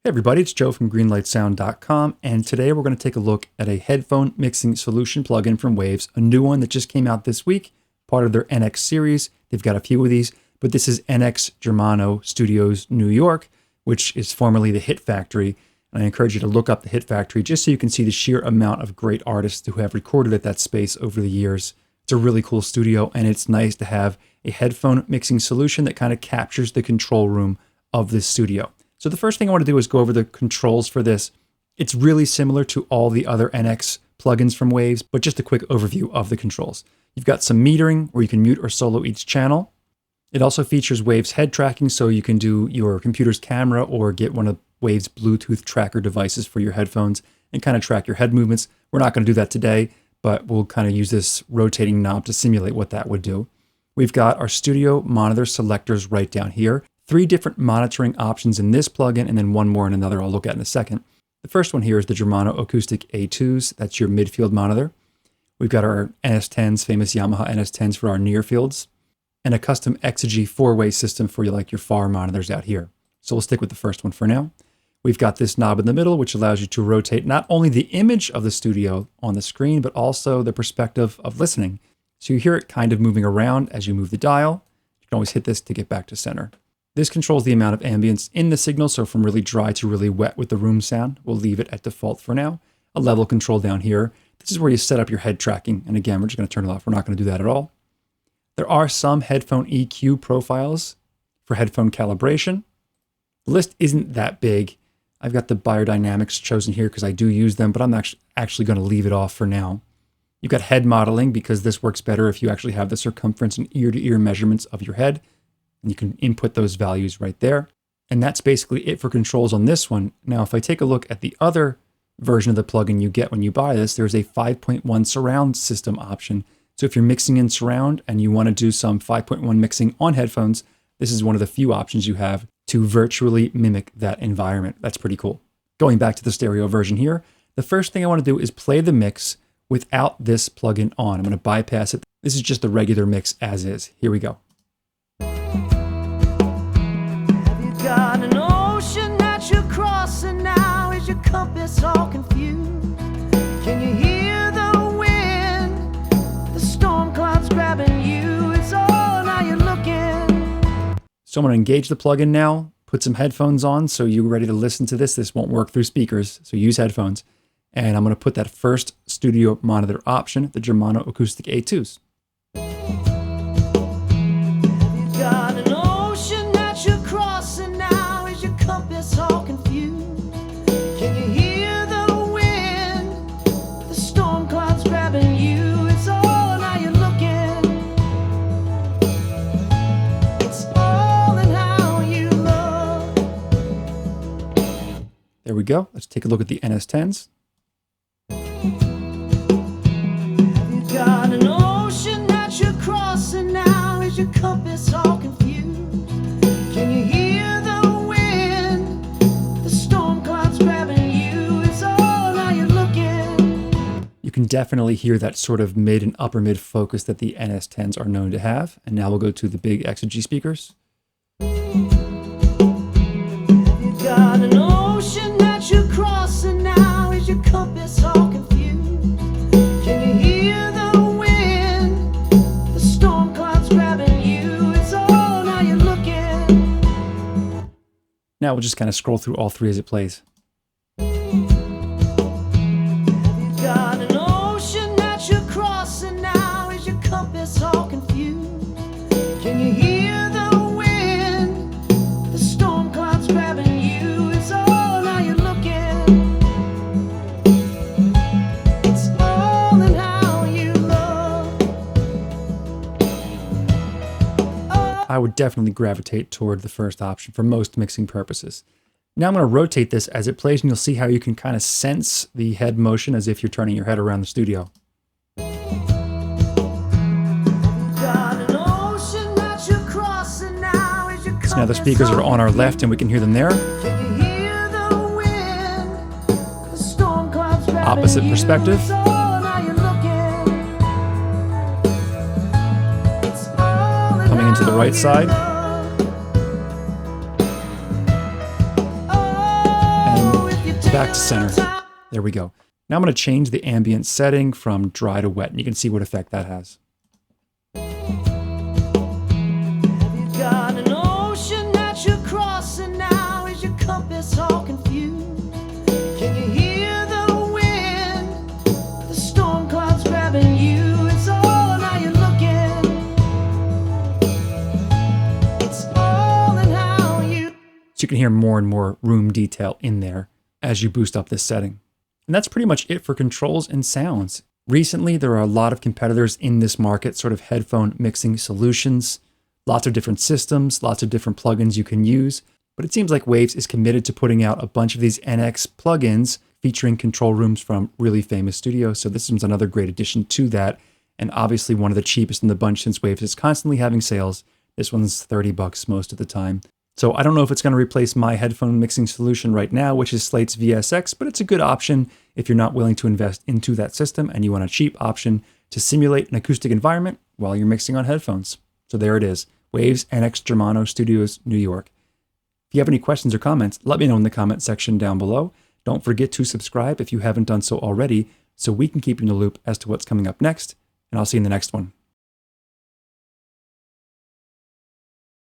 Hey everybody, it's Joe from greenlightsound.com, and today we're going to take a look at a headphone mixing solution plugin from Waves, a new one that just came out this week, part of their NX series. They've got a few of these, but this is NX Germano Studios New York, which is formerly the Hit Factory. And I encourage you to look up the Hit Factory just so you can see the sheer amount of great artists who have recorded at that space over the years. It's a really cool studio, and it's nice to have a headphone mixing solution that kind of captures the control room of this studio. So the first thing I want to do is go over the controls for this. It's really similar to all the other NX plugins from Waves, but just a quick overview of the controls. You've got some metering where you can mute or solo each channel. It also features Waves head tracking, so you can do your computer's camera or get one of Waves Bluetooth tracker devices for your headphones and kind of track your head movements. We're not going to do that today, but we'll kind of use this rotating knob to simulate what that would do. We've got our studio monitor selectors right down here. 3 different monitoring options in this plugin, and then one more in another I'll look at in a second. The first one here is the Germano Acoustic A2s. That's your midfield monitor. We've got our NS10s, famous Yamaha NS10s for our near fields, and a custom Exergy 4-way system for your far monitors out here. So we'll stick with the first one for now. We've got this knob in the middle, which allows you to rotate not only the image of the studio on the screen, but also the perspective of listening. So you hear it kind of moving around as you move the dial. You can always hit this to get back to center. This controls the amount of ambience in the signal, so from really dry to really wet with the room sound. We'll leave it at default for now. A level control down here. This is where you set up your head tracking. And again, we're just going to turn it off. We're not going to do that at all. There are some headphone EQ profiles for headphone calibration. The list isn't that big. I've got the biodynamics chosen here because I do use them, but I'm actually going to leave it off for now. You've got head modeling because this works better if you actually have the circumference and ear-to-ear measurements of your head. And you can input those values right there. And that's basically it for controls on this one. Now, if I take a look at the other version of the plugin you get when you buy this, there's a 5.1 surround system option. So if you're mixing in surround and you want to do some 5.1 mixing on headphones, this is one of the few options you have to virtually mimic that environment. That's pretty cool. Going back to the stereo version here, the first thing I want to do is play the mix without this plugin on. I'm going to bypass it. This is just the regular mix as is. Here we go. Got an ocean that you're crossing now. Is your compass all confused? Can you hear the wind? The storm clouds grabbing you. It's all now you're looking. So I'm going to engage the plugin now, put some headphones on so you're ready to listen to this. This won't work through speakers, so use headphones. And I'm going to put that first studio monitor option, the Germano Acoustic A2s. Got an ocean that you're crossing now. Is your compass all confused? Can you hear the wind? The storm clouds grabbing you. It's all now you're looking. It's all in how you look. There we go. Let's take a look at the NS10s. Got an ocean that you're crossing now. Is your compass all confused? Can you hear the wind? The storm clouds grabbing you. It's all now you're looking. You can definitely hear that sort of mid and upper mid focus that the NS10s are known to have. And now we'll go to the big Exergy speakers. Got an ocean that you're crossing now. Is your compass all confused? Can you hear the wind? The storm clouds grabbing you. It's all now you're looking. Now we'll just kind of scroll through all 3 as it plays. Got an ocean that you're crossing now. Is your compass all confused? Can you hear the wind? The storm clouds grabbing you. It's all now you're looking. It's all in how you look. I would definitely gravitate toward the first option for most mixing purposes. Now I'm going to rotate this as it plays, and you'll see how you can kind of sense the head motion as if you're turning your head around the studio. Got an ocean that you're crossing now. Is your So now the speakers are on our left and we can hear them there. Can you hear the wind? The storm clouds grabbing Opposite you. perspective. It's all now you're looking. It's all in Coming into the how right you side. look. Oh, back to center. There we go. Now I'm going to change the ambient setting from dry to wet, and you can see what effect that has. Have you got an ocean that you're crossing now? Is your compass all confused? Can you hear the wind? The storm clouds grabbing you. It's all in how you're looking. It's all in how you. So you can hear more and more room detail in there as you boost up this setting. And that's pretty much it for controls and sounds. Recently, there are a lot of competitors in this market, sort of headphone mixing solutions, lots of different systems, lots of different plugins you can use. But it seems like Waves is committed to putting out a bunch of these NX plugins featuring control rooms from really famous studios. So this one's another great addition to that. And obviously one of the cheapest in the bunch since Waves is constantly having sales. This one's $30 most of the time. So I don't know if it's going to replace my headphone mixing solution right now, which is Slate's VSX, but it's a good option if you're not willing to invest into that system and you want a cheap option to simulate an acoustic environment while you're mixing on headphones. So there it is, Waves NX Germano Studios, New York. If you have any questions or comments, let me know in the comment section down below. Don't forget to subscribe if you haven't done so already, so we can keep you in the loop as to what's coming up next, and I'll see you in the next one.